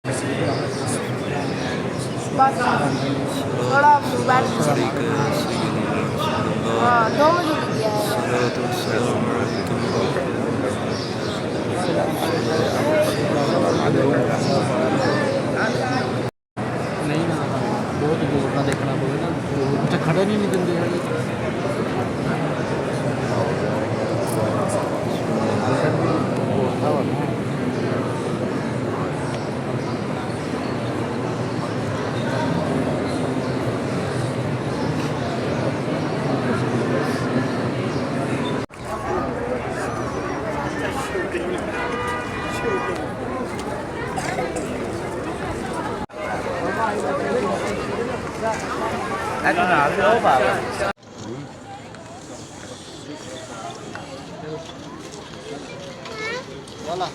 बस थोड़ा मोबाइल हाँ 2 बजे दिया है नहीं ना बहुत जोर ना देखना पड़ेगा अच्छा खड़े नहीं दिंदे है Anh nào đố vào वाला